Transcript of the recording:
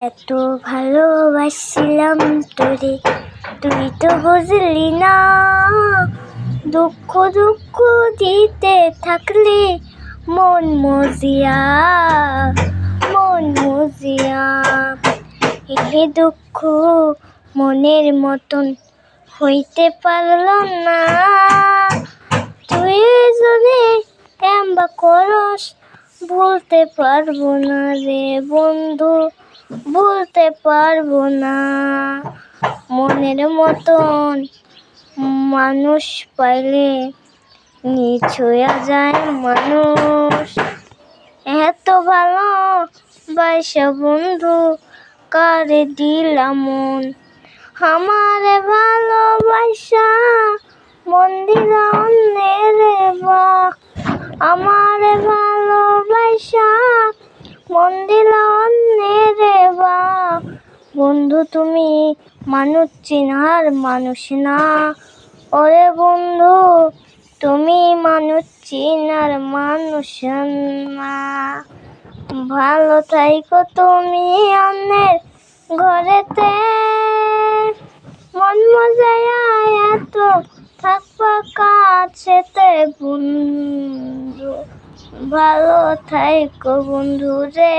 এত ভালোবাসছিলাম তোরে, তুই তো বুঝলি না। দুঃখ দুঃখ দিতে থাকলে মন মজিয়া, মন মজিয়া। এই দুঃখ মনের মতন হইতে পারল না। তুই যদি এমবা করস ভুলতে পারবো না রে বন্ধু, ভুলতে পারবো না। মনের মতন মানুষ পাইলে নিজ হইয়া যায় মানুষ। এত ভালো বাইসা বন্ধু কারে দিলাম মন, আমারে ভালোবাসা মন দিলা অন্যের বা, আমারে ভালোবাসা মন দিলা অন্যের বা। বন্ধু তুমি মানুষ চিনার মানুষ না, ওরে বন্ধু তুমি মানুষ চিনার মানুষ না। ভালো থাইকো তুমি অন্যের ঘরেতে, মন মজায়া এত থাকবা কাছেতে বন্ধু। ভালো থাইকো বন্ধু রে।